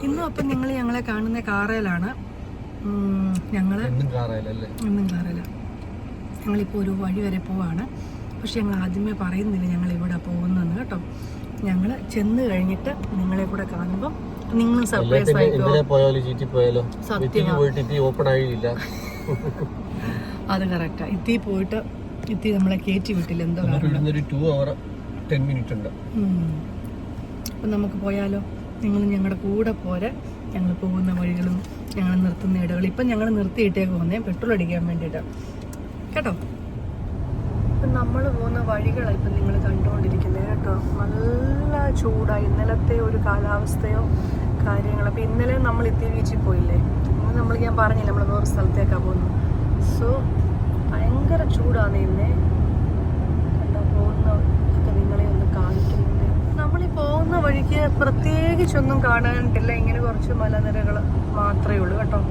ഇന്നും അപ്പം നിങ്ങൾ ഞങ്ങളെ കാണുന്ന കാറയിലാണ്. ഞങ്ങളിപ്പോൾ ഒരു വഴി വരെ പോവാണ്. പക്ഷെ ഞങ്ങൾ ആദ്യമേ പറയുന്നില്ല ഞങ്ങൾ ഇവിടെ പോകുന്നതെന്ന് കേട്ടോ. ഞങ്ങൾ ചെന്ന് കഴിഞ്ഞിട്ട് നിങ്ങളെ കൂടെ കാണുമ്പോൾ നിങ്ങളും സർപ്രൈസ് ആയിക്കോ. അത് കറക്റ്റാ. ഇത്തി പോയിട്ട് ഇത്തി നമ്മളെ കയറ്റി വിട്ടില്ല. എന്തോ അപ്പം നമുക്ക് പോയാലോ? നിങ്ങൾ ഞങ്ങളുടെ കൂടെ പോരെ. ഞങ്ങൾ പോകുന്ന വഴികളും ഞങ്ങൾ നിർത്തുന്ന ഇടകൾ ഇപ്പം ഞങ്ങൾ നിർത്തിയിട്ടേ പോകുന്നേ, പെട്രോൾ അടിക്കാൻ വേണ്ടിയിട്ട് കേട്ടോ. ഇപ്പം നമ്മൾ പോകുന്ന വഴികളാണ് ഇപ്പം നിങ്ങൾ കണ്ടുകൊണ്ടിരിക്കുന്നത് കേട്ടോ. നല്ല ചൂടായി. ഇന്നലത്തെ ഒരു കാലാവസ്ഥയോ കാര്യങ്ങളോ. അപ്പം ഇന്നലെ നമ്മൾ ഇത്തി ബീച്ചിൽ പോയില്ലേ, ഇന്ന് ഞാൻ പറഞ്ഞില്ല നമ്മൾ വേറെ സ്ഥലത്തേക്കാണ് പോകുന്നത്. സോ ഭയങ്കര ചൂടാണ് ഇന്നേ. കണ്ടോ പോകുന്ന ഒക്കെ നിങ്ങളെ ഒന്ന് കാണിക്കുന്നത്. നമ്മളീ പോകുന്ന വഴിക്ക് പ്രത്യേകിച്ചൊന്നും കാണാനിട്ടില്ല. ഇങ്ങനെ കുറച്ച് മലനിരകൾ മാത്രമേ ഉള്ളൂ കേട്ടോ.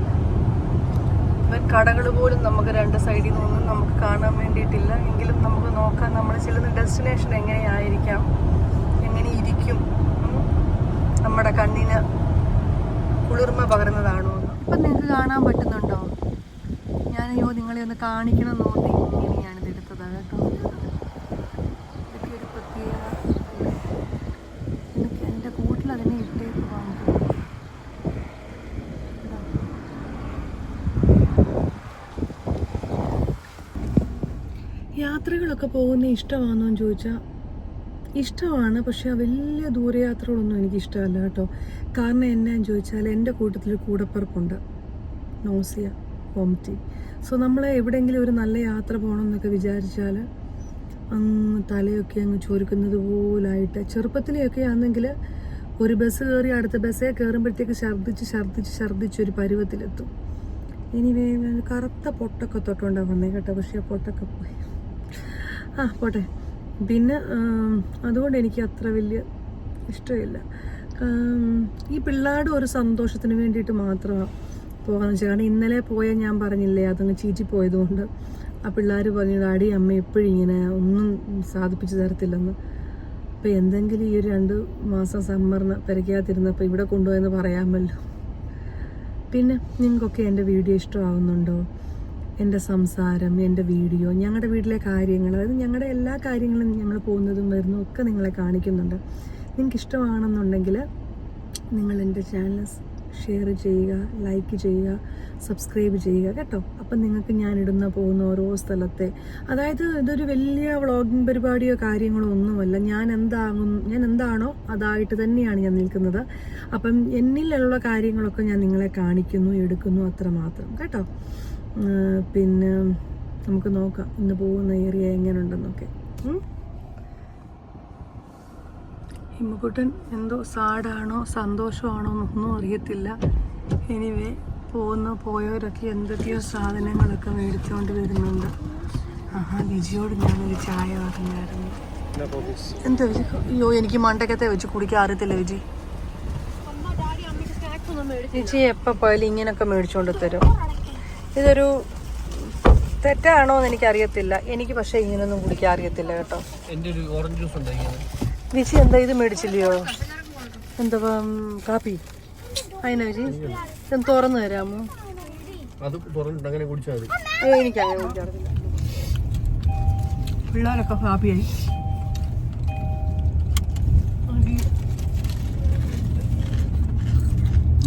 കടകൾ പോലും നമുക്ക് രണ്ട് സൈഡിൽ നിന്നൊന്നും നമുക്ക് കാണാൻ വേണ്ടിയിട്ടില്ല. എങ്കിലും നമുക്ക് നോക്കാം നമ്മൾ ചെല്ലുന്ന ഡെസ്റ്റിനേഷൻ എങ്ങനെയായിരിക്കാം, എങ്ങനെ ഇരിക്കും, നമ്മുടെ കണ്ണിന് കുളിർമ പകരുന്നതാണോ എന്ന്. ഇപ്പം നിങ്ങൾക്ക് കാണാൻ പറ്റുന്നുണ്ടോ? ഞാനയ്യോ നിങ്ങളെ ഒന്ന് കാണിക്കണം നോക്കി ഇങ്ങനെയാണിത് എടുത്തത് കേട്ടോ. ഇതൊക്കെ ഒരു പ്രത്യേക എനിക്ക് എൻ്റെ കൂട്ടിൽ അതിനെ ഇട്ടേക്ക് വാങ്ങിക്കും. യാത്രകളൊക്കെ പോകുന്ന ഇഷ്ടമാണോ എന്ന് ചോദിച്ചാൽ ഇഷ്ടമാണ്. പക്ഷെ വലിയ ദൂരയാത്രകളൊന്നും എനിക്ക് ഇഷ്ടമല്ല കേട്ടോ. കാരണം എന്നാന്ന് ചോദിച്ചാൽ എൻ്റെ കൂട്ടത്തിൽ കൂടപ്പിറപ്പുണ്ട്, നോസിയ, വോമിറ്റിംഗ്. സോ നമ്മൾ എവിടെയെങ്കിലും ഒരു നല്ല യാത്ര പോകണമെന്നൊക്കെ വിചാരിച്ചാൽ അങ്ങ് തലയൊക്കെ അങ്ങ് ചൊരുക്കുന്നത് പോലായിട്ട്. ചെറുപ്പത്തിലെയൊക്കെ ആണെങ്കിൽ ഒരു ബസ് കയറി അടുത്ത ബസ്സേ കയറുമ്പോഴത്തേക്ക് ഛർദ്ദിച്ചൊരു പരുവത്തിലെത്തും. ഇനി കറുത്ത പൊട്ടൊക്കെ തൊട്ടുണ്ടാകും വന്നേ കേട്ടോ. പക്ഷേ ആ പൊട്ടൊക്കെ പോയി. പോട്ടെ. പിന്നെ അതുകൊണ്ട് എനിക്ക് അത്ര വലിയ ഇഷ്ടമില്ല. ഈ പിള്ളേരുടെ ഒരു സന്തോഷത്തിന് വേണ്ടിയിട്ട് മാത്രമാണ് പോകാമെന്ന് വെച്ചാൽ. കാരണം ഇന്നലെ പോയ ഞാൻ പറഞ്ഞില്ലേ, അതങ്ങ് ചീറ്റി പോയതുകൊണ്ട് ആ പിള്ളേർ പറഞ്ഞു ഡാഡി അമ്മ എപ്പോഴും ഇങ്ങനെ ഒന്നും സാധിപ്പിച്ച് തരത്തില്ലെന്ന്. അപ്പോൾ എന്തെങ്കിലും ഈ ഒരു 2 മാസം സമ്മറിന് പെരയ്ക്കാതിരുന്നപ്പോൾ ഇവിടെ കൊണ്ടുപോയെന്ന് പറയാമല്ലോ. പിന്നെ നിങ്ങൾക്കൊക്കെ എൻ്റെ വീഡിയോ ഇഷ്ടമാവുന്നുണ്ടോ? എൻ്റെ സംസാരം, എൻ്റെ വീഡിയോ, ഞങ്ങളുടെ വീട്ടിലെ കാര്യങ്ങൾ, അതായത് ഞങ്ങളുടെ എല്ലാ കാര്യങ്ങളും ഞങ്ങൾ പോകുന്നതും വരുന്നതും ഒക്കെ നിങ്ങളെ കാണിക്കുന്നുണ്ട്. നിങ്ങൾക്ക് ഇഷ്ടമാണെന്നുണ്ടെങ്കിൽ നിങ്ങൾ എൻ്റെ ചാനൽ ഷെയർ ചെയ്യുക, ലൈക്ക് ചെയ്യുക, സബ്സ്ക്രൈബ് ചെയ്യുക കേട്ടോ. അപ്പം നിങ്ങൾക്ക് ഞാനിടുന്ന പോകുന്ന ഓരോ സ്ഥലത്തെ, അതായത് ഇതൊരു വലിയ വ്ളോഗിങ് പരിപാടിയോ കാര്യങ്ങളോ ഒന്നുമല്ല. ഞാൻ എന്താണോ അതായിട്ട് തന്നെയാണ് ഞാൻ നിൽക്കുന്നത്. അപ്പം എന്നിലുള്ള കാര്യങ്ങളൊക്കെ ഞാൻ നിങ്ങളെ കാണിക്കുന്നു, എടുക്കുന്നു, അത്രമാത്രം കേട്ടോ. പിന്നെ നമുക്ക് നോക്കാം ഇന്ന് പോകുന്ന ഏരിയ എങ്ങനെയുണ്ടെന്നൊക്കെ. ഹിമക്കുട്ടൻ എന്തോ സാഡാണോ സന്തോഷമാണോ എന്നൊന്നും അറിയത്തില്ല. എനിവേ പോയവരൊക്കെ എന്തൊക്കെയോ സാധനങ്ങളൊക്കെ മേടിച്ചുകൊണ്ട് വരുന്നുണ്ട്. വിജിയോട് ഞാനൊരു ചായ പറഞ്ഞായിരുന്നു. എന്താ വിജി? അയ്യോ എനിക്ക് മണ്ടക്കത്തെ വെച്ച് കുടിക്കാൻ അറിയത്തില്ല വിജി. വിജി എപ്പോൾ പോയാലും ഇങ്ങനെയൊക്കെ മേടിച്ചുകൊണ്ട് തരും. ഇതൊരു തെറ്റാണോ എന്ന് എനിക്കറിയത്തില്ല. എനിക്ക് പക്ഷേ ഇങ്ങനെയൊന്നും കുടിക്കാൻ അറിയത്തില്ല കേട്ടോ. വിജി എന്താ ഇത് മേടിച്ചില്ലയോ? എന്താ കാപ്പി? അതിനാ വിജി ഇതൊന്ന് തുറന്നു തരാമോ? എനിക്കങ്ങനെ കുടിക്കാറില്ല. പിള്ളേരൊക്കെ കാപ്പിയായി.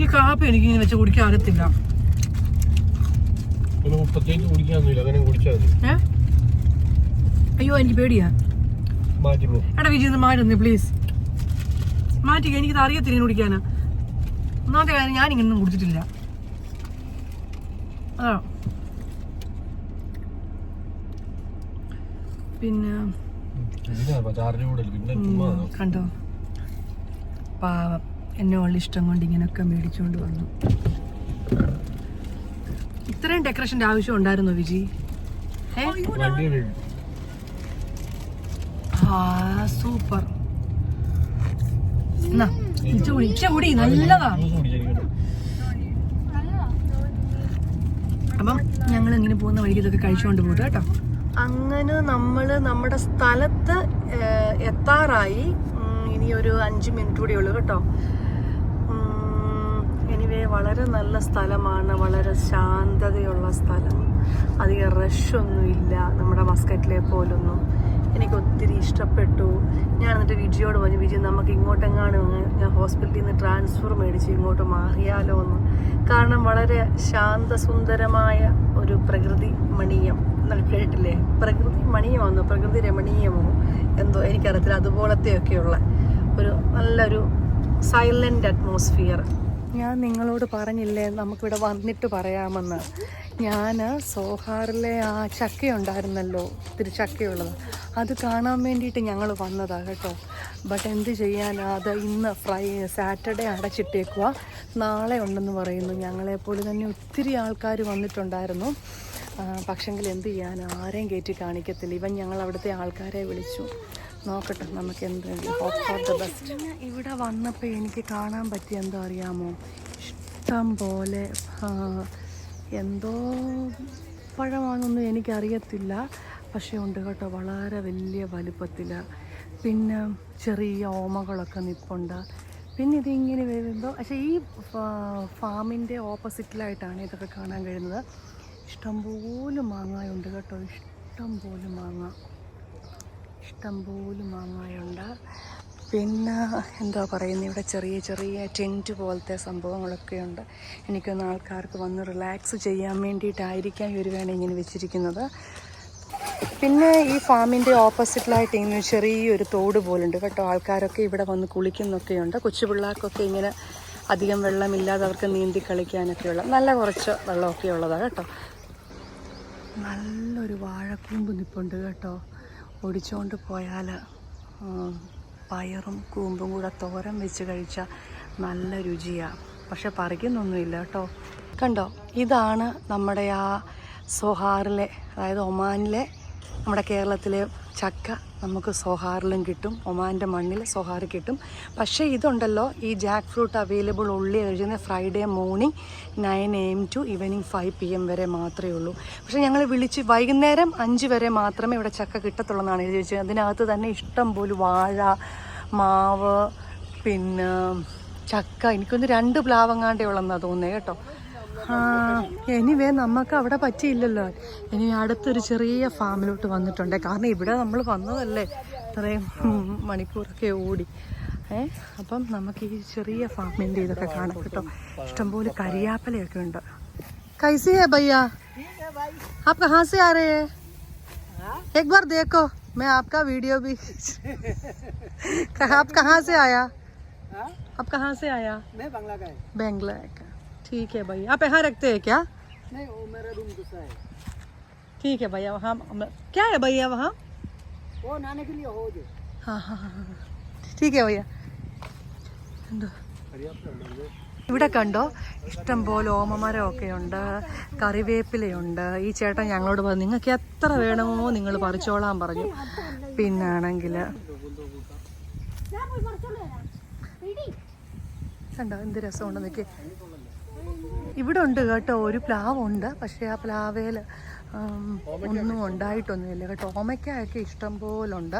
ഈ കാപ്പി എനിക്കിങ്ങനെ വെച്ച് കുടിക്കാൻ അറിയത്തില്ല. അയ്യോ എനിക്ക് പേടിയാ. എടാ വിജി ഇത് മാറ്റുന്നേ പ്ലീസ്. മാറ്റിക്ക, എനിക്കിത് അറിയത്തില്ല ഇങ്ങനെ കുടിക്കാനാ. ഒന്നാമത്തെ കാര്യം ഞാനിങ്ങനൊന്നും കുടിച്ചിട്ടില്ല. അതാ പിന്നെ കണ്ടോ പാവം എന്നോടുള്ള ഇഷ്ടം കൊണ്ട് ഇങ്ങനെയൊക്കെ മേടിച്ചുകൊണ്ട് വന്നു. ഇത്രയും ഡെക്കറേഷന്റെ ആവശ്യം ഉണ്ടായിരുന്നോ വിജി? സൂപ്പർ. കുടി നല്ലതാ. അപ്പം ഞങ്ങൾ ഇങ്ങനെ പോകുന്ന വഴിക്ക് ഇതൊക്കെ കഴിച്ചുകൊണ്ട് പോകും കേട്ടോ. അങ്ങനെ നമ്മൾ നമ്മുടെ സ്ഥലത്ത് എത്താറായി. ഇനി ഒരു 5 മിനിറ്റ് കൂടി ഉള്ളു കേട്ടോ. വളരെ നല്ല സ്ഥലമാണ്, വളരെ ശാന്തതയുള്ള സ്ഥലം, അധികം റഷൊന്നുമില്ല നമ്മുടെ മസ്കറ്റിലെ പോലൊന്നും. എനിക്ക് ഒത്തിരി ഇഷ്ടപ്പെട്ടു. ഞാൻ എന്നിട്ട് വിജിയോട് പറഞ്ഞു, വിജി നമുക്ക് ഇങ്ങോട്ടെങ്ങാനും ഞാൻ ഹോസ്പിറ്റലിൽ നിന്ന് ട്രാൻസ്ഫർ മേടിച്ച് ഇങ്ങോട്ട് മാറിയാലോ എന്ന്. കാരണം വളരെ ശാന്തസുന്ദരമായ ഒരു പ്രകൃതി മണീയം കേട്ടില്ലേ, പ്രകൃതി മണീയമോ പ്രകൃതി രമണീയമോ എന്തോ എനിക്കറിയത്തില്ല, അതുപോലത്തെയൊക്കെയുള്ള ഒരു നല്ലൊരു സൈലൻ്റ് അറ്റ്മോസ്ഫിയർ. ഞാൻ നിങ്ങളോട് പറഞ്ഞില്ലേ നമുക്കിവിടെ വന്നിട്ട് പറയാമെന്ന്. ഞാൻ സോഹാറിലെ ആ ചക്കയുണ്ടായിരുന്നല്ലോ, ഒത്തിരി ചക്കയുള്ളത്, അത് കാണാൻ വേണ്ടിയിട്ട് ഞങ്ങൾ വന്നതാണ് കേട്ടോ. ബട്ട് എന്ത് ചെയ്യാനാ, അത് ഇന്ന് സാറ്റർഡേ അടച്ചിട്ടേക്കുക, നാളെ ഉണ്ടെന്ന് പറയുന്നു. ഞങ്ങളെപ്പോലെ തന്നെ ഒത്തിരി ആൾക്കാർ വന്നിട്ടുണ്ടായിരുന്നു. പക്ഷെങ്കിൽ എന്ത് ചെയ്യാൻ, ആരെയും കയറ്റി കാണിക്കത്തില്ല. ഇവൻ ഞങ്ങൾ അവിടുത്തെ ആൾക്കാരെ വിളിച്ചു. നോക്കട്ടെ നമുക്ക് എന്തെങ്കിലും ഹോപ്പ് ഫോർ ദ ബെസ്റ്റ്. ഇവിടെ വന്നപ്പോൾ എനിക്ക് കാണാൻ പറ്റിയ എന്തോ അറിയാമോ, ഇഷ്ടം പോലെ എന്തോ പഴമാണെന്നൊന്നും എനിക്കറിയത്തില്ല, പക്ഷേ ഉണ്ട് കേട്ടോ, വളരെ വലിയ വലുപ്പത്തിൽ. പിന്നെ ചെറിയ ഓമകളൊക്കെ നിൽപ്പുണ്ട്. പിന്നെ ഇതിങ്ങനെ വരുമ്പോൾ, പക്ഷേ ഈ ഫാമിൻ്റെ ഓപ്പോസിറ്റിലായിട്ടാണ് ഇതൊക്കെ കാണാൻ കഴിയുന്നത്. ഇഷ്ടംപോലെ മാങ്ങായുണ്ട് കേട്ടോ, ഇഷ്ടംപോലെ മാങ്ങായുണ്ട്. പിന്നെ എന്താ പറയുന്നത്, ഇവിടെ ചെറിയ ചെറിയ ടെൻറ്റ് പോലത്തെ സംഭവങ്ങളൊക്കെ ഉണ്ട്. എനിക്കൊന്ന് ആൾക്കാർക്ക് വന്ന് റിലാക്സ് ചെയ്യാൻ വേണ്ടിയിട്ടായിരിക്കാം ഇവർ വേണം ഇങ്ങനെ വെച്ചിരിക്കുന്നത്. പിന്നെ ഈ ഫാമിൻ്റെ ഓപ്പോസിറ്റിലായിട്ട് ഇങ്ങനെ ചെറിയൊരു തോട് പോലുണ്ട് കേട്ടോ. ആൾക്കാരൊക്കെ ഇവിടെ വന്ന് കുളിക്കുന്നൊക്കെയുണ്ട്. കൊച്ചു പിള്ളേർക്കൊക്കെ ഇങ്ങനെ അധികം വെള്ളമില്ലാതെ അവർക്ക് നീന്തി കളിക്കാനൊക്കെയുള്ള നല്ല കുറച്ച് വെള്ളമൊക്കെ ഉള്ളതാണ് കേട്ടോ. നല്ലൊരു വാഴക്കൂമ്പ് നിൽപ്പുണ്ട് കേട്ടോ. ഒടിച്ചുകൊണ്ട് പോയാൽ പയറും കൂമ്പും കൂടെ തോരൻ വെച്ച് കഴിച്ചാൽ നല്ല രുചിയാണ്. പക്ഷെ പറിക്കുന്നൊന്നുമില്ല കേട്ടോ. കണ്ടോ, ഇതാണ് നമ്മുടെ ആ സോഹാറിലെ, അതായത് ഒമാനിലെ, നമ്മുടെ കേരളത്തിലെ ചക്ക നമുക്ക് സോഹാറിലും കിട്ടും, ഒമാൻ്റെ മണ്ണിൽ സോഹാറിൽ കിട്ടും. പക്ഷേ ഇതുണ്ടല്ലോ, ഈ ജാക്ക് ഫ്രൂട്ട് അവൈലബിൾ ഉള്ളി കഴിക്കുന്ന Friday morning 9 AM to evening 5 PM വരെ മാത്രമേ ഉള്ളൂ. പക്ഷേ ഞങ്ങൾ വിളിച്ച് വൈകുന്നേരം 5 വരെ മാത്രമേ ഇവിടെ ചക്ക കിട്ടത്തുള്ളൂ എഴുതി വെച്ചത്. അതിനകത്ത് തന്നെ ഇഷ്ടം പോലെ വാഴ, മാവ്, പിന്നെ ചക്ക, എനിക്കൊന്ന് 2 പ്ലാവങ്ങാണ്ടേ ഉള്ളെന്നാണ് തോന്നുന്നത് കേട്ടോ. എനിവേ നമുക്ക് അവിടെ പറ്റിയില്ലല്ലോ. ഇനി അടുത്തൊരു ചെറിയ ഫാമിലോട്ട് വന്നിട്ടുണ്ട്. കാരണം ഇവിടെ നമ്മൾ വന്നതല്ലേ, ഇത്രയും മണിക്കൂറൊക്കെ ഓടി. അപ്പം നമുക്ക് ഈ ചെറിയ ഫാമിൻ്റെ ഇതൊക്കെ കാണാം കേട്ടോ. ഇഷ്ടംപോലെ കരിയാപ്പലയൊക്കെ ഉണ്ട്. കൈസി ഹേ ഭയ്യ, ആപ് കഹാ സേ ആ രഹേ ഹൈ? एक बार देखो, मैं आपका वीडियो भी आप कहाँ से आया? आप कहाँ से आया? मैं बांग्ला का है। बांग्ला का, ठीक है भैया। आप यहाँ रखते हैं क्या? नहीं, वो मेरा रूम दूसरा है। ठीक है भैया। वहाँ क्या है भैया वहाँ? वो नहाने के लिए हो जो। हाँ हाँ हाँ, ठीक है भैया. ഇവിടെ കണ്ടോ, ഇഷ്ടം പോലെ ഓമമരമൊക്കെ ഉണ്ട്, കറിവേപ്പിലയുണ്ട്. ഈ ചേട്ടൻ ഞങ്ങളോട് പറഞ്ഞു നിങ്ങൾക്ക് എത്ര വേണമോ നിങ്ങൾ പറിച്ചോളാൻ പറഞ്ഞു. പിന്നാണെങ്കിൽ കണ്ടോ എന്ത് രസമുണ്ടെന്നൊക്കെ. ഇവിടെ ഉണ്ട് കേട്ടോ, ഒരു പ്ലാവുണ്ട്. പക്ഷേ ആ പ്ലാവേൽ ഒന്നും ഉണ്ടായിട്ടൊന്നുമില്ല കേട്ടോ. ഓമയ്ക്കൊക്കെ ഇഷ്ടം പോലുണ്ട്.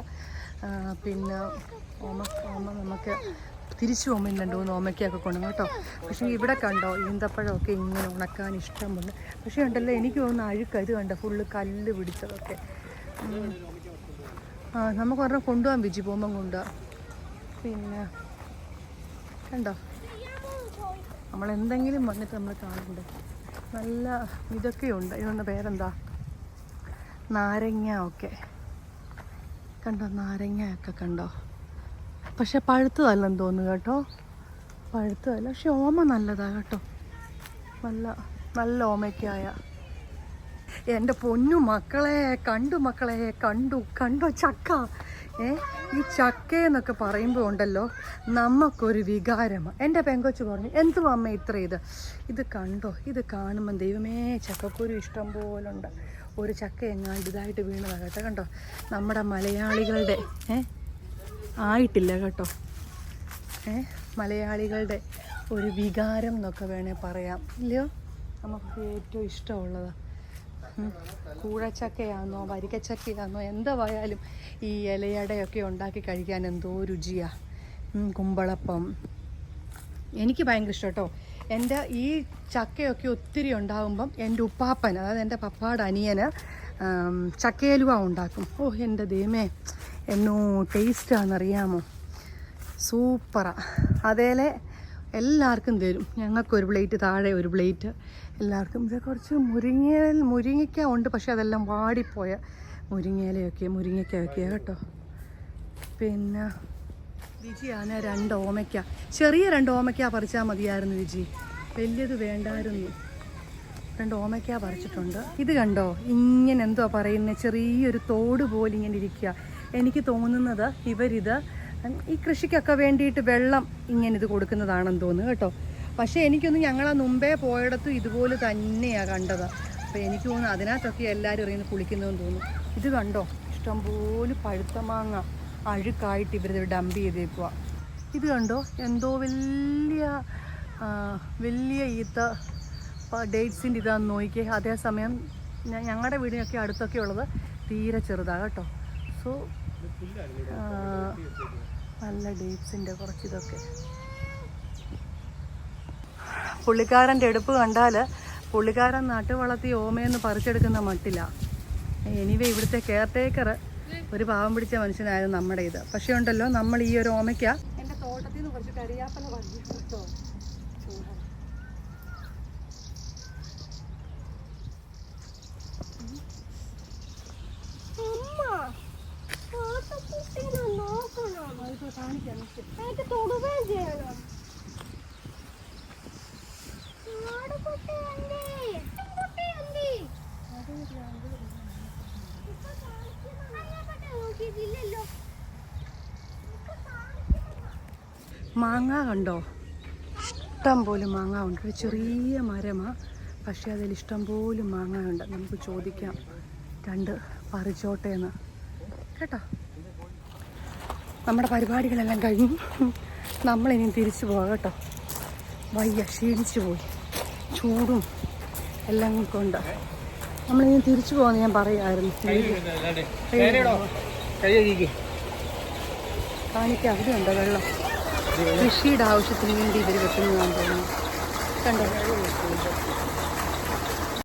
പിന്നെ ഓമ നമുക്ക് തിരിച്ചു പോകുമ്പോൾ 2-3 ഓമയ്ക്കൊക്കെ കൊണ്ടുപോകും കേട്ടോ. പക്ഷേ ഇവിടെ കണ്ടോ ഈന്തപ്പഴമൊക്കെ ഇങ്ങനെ ഉണക്കാൻ ഇഷ്ടമുണ്ട്. പക്ഷേ ഉണ്ടല്ലോ, എനിക്ക് തോന്നുന്നു അഴുക്ക ഇത് കണ്ടോ, ഫുള്ള് കല്ല് പിടിച്ചതൊക്കെ. നമുക്ക് പറഞ്ഞാൽ കൊണ്ടുപോകാൻ വിജി പോകുമ്പം കൊണ്ടുപോകാം. പിന്നെ കണ്ടോ, നമ്മളെന്തെങ്കിലും വന്നിട്ട് നമ്മൾ കാണണ്ടേ. നല്ല ഇതൊക്കെയുണ്ട്. ഇതൊന്ന് പേരെന്താ, നാരങ്ങ ഒക്കെ കണ്ടോ, നാരങ്ങയൊക്കെ കണ്ടോ. പക്ഷെ പഴുത്തതല്ലെന്ന് തോന്നുന്നു കേട്ടോ, പഴുത്തതല്ല. പക്ഷെ ഓമ നല്ലതാണ് കേട്ടോ, നല്ല ഓമയ്ക്കായ. എൻ്റെ പൊന്നു മക്കളെ കണ്ടോ ചക്ക. ഈ ചക്കയെന്നൊക്കെ പറയുമ്പോൾ ഉണ്ടല്ലോ നമുക്കൊരു വികാരമാണ്. എൻ്റെ പെങ്കൊച്ച് പറഞ്ഞു എന്തുവാ അമ്മ ഇത്ര ഇത് കണ്ടോ, ഇത് കാണുമ്പം ദൈവമേ ചക്കക്കുരു ഇഷ്ടം പോലുണ്ട്. ഒരു ചക്ക എങ്ങാണ്ട് ഇതായിട്ട് വീണതാണ് കേട്ടോ. കണ്ടോ, നമ്മുടെ മലയാളികളുടെ ആയിട്ടില്ല കേട്ടോ, മലയാളികളുടെ ഒരു വികാരം എന്നൊക്കെ വേണേൽ പറയാം, ഇല്ലയോ? നമുക്ക് ഏറ്റവും ഇഷ്ടമുള്ളത് കൂഴച്ചക്കയാണോ വരിക്കച്ചക്കയാണോ എന്തായാലും ഈ ഇലയടയൊക്കെ ഉണ്ടാക്കി കഴിക്കാൻ എന്തോ രുചിയാണ്. കുമ്പളപ്പം എനിക്ക് ഭയങ്കര ഇഷ്ടം കേട്ടോ. എൻ്റെ ഈ ചക്കയൊക്കെ ഒത്തിരി ഉണ്ടാകുമ്പം എൻ്റെ ഉപ്പാപ്പൻ, അതായത് എൻ്റെ പപ്പായുടെ അനിയന് ചക്കയലുവ ഉണ്ടാക്കും. ഓ എൻ്റെ ദൈവമേ, എന്നോ ടേസ്റ്റാണെന്നറിയാമോ, സൂപ്പറാണ്. അതേലെ എല്ലാവർക്കും തരും. ഞങ്ങൾക്കൊരു പ്ലേറ്റ്, താഴെ ഒരു പ്ലേറ്റ്, എല്ലാവർക്കും. ഇത് കുറച്ച് മുരിങ്ങയ്ക്ക ഉണ്ട്, പക്ഷെ അതെല്ലാം വാടിപ്പോയ മുരിങ്ങയ്ക്കയൊക്കെയാണ് കേട്ടോ. പിന്നെ വിജിയാണ് 2 ഓമയ്ക്ക, ചെറിയ 2 ഓമയ്ക്ക പറിച്ചാൽ മതിയായിരുന്നു വിജി, വലിയത് വേണ്ടായിരുന്നു. 2 ഓമയ്ക്ക പറിച്ചിട്ടുണ്ട്. ഇത് കണ്ടോ, ഇങ്ങനെ എന്തോ പറയുന്നത്, ചെറിയൊരു തോട് പോലെ ഇങ്ങനെ ഇരിക്കുക. എനിക്ക് തോന്നുന്നത് ഇവരിത് ഈ കൃഷിക്കൊക്കെ വേണ്ടിയിട്ട് വെള്ളം ഇങ്ങനെ ഇത് കൊടുക്കുന്നതാണെന്ന് തോന്നുന്നു കേട്ടോ. പക്ഷേ എനിക്കൊന്നും ഞങ്ങളാ മുമ്പേ പോയിടത്തും ഇതുപോലെ തന്നെയാണ് കണ്ടത്. അപ്പോൾ എനിക്ക് തോന്നുന്നു അതിനകത്തൊക്കെ എല്ലാവരും ഇറങ്ങി കുളിക്കുന്നതെന്ന് തോന്നുന്നു. ഇത് കണ്ടോ, ഇഷ്ടംപോലെ പഴുത്ത മാങ്ങ അഴുക്കായിട്ട് ഇവരിത് ഡംപ് ചെയ്തേക്കുക. ഇത് കണ്ടോ, എന്തോ വലിയ ഈത്ത ഡേറ്റ്സിൻ്റെ ഇതാന്ന് നോക്കിയേ. അതേസമയം ഞങ്ങളുടെ വീടിനൊക്കെ അടുത്തൊക്കെ ഉള്ളത് തീരെ ചെറുതാണ് കേട്ടോ. സോ നല്ല ഡേറ്റ്സിൻ്റെ കുറച്ചിതൊക്കെ. പുള്ളിക്കാരൻ്റെ എടുപ്പ് കണ്ടാൽ പുള്ളിക്കാരൻ നട്ടുവളർത്തി ഓമയെന്ന് പറിച്ചെടുക്കുന്ന മട്ടില്ല. എനിവേ ഇവിടുത്തെ കെയർ ടേക്കർ ഒരു പാവം പിടിച്ച മനുഷ്യനായിരുന്നു നമ്മുടെ ഇത്. പക്ഷേ ഉണ്ടല്ലോ, നമ്മൾ ഈ ഒരു ഓമയ്ക്ക എൻ്റെ തോട്ടത്തിൽ നിന്ന് കുറച്ച് കരിയാപ്പല വണ്ടി കേട്ടോ. മാങ്ങ കണ്ടോ, ഇഷ്ടം പോലെ മാങ്ങ ഉണ്ട്. ഒരു ചെറിയ മരമാണ്, പക്ഷേ അതിൽ ഇഷ്ടം പോലെ മാങ്ങ ഉണ്ട്. നമുക്ക് ചോദിക്കാം 2 പറിച്ചോട്ടേന്ന് കേട്ടോ. നമ്മുടെ പരിപാടികളെല്ലാം കഴിഞ്ഞു, നമ്മളിനി തിരിച്ചു പോകാം കേട്ടോ. വയ്യ, ക്ഷീണിച്ചു പോയി, ചൂടും എല്ലാം കൊണ്ട് നമ്മളിനി തിരിച്ചു പോകാമെന്ന് ഞാൻ പറയുമായിരുന്നു. കാണിക്കാം, അവിടെ ഉണ്ടോ വെള്ളം, കൃഷിയുടെ ആവശ്യത്തിന് വേണ്ടി ഇവർ വെക്കുന്നതാണെന്ന് തോന്നുന്നു. കണ്ടോ,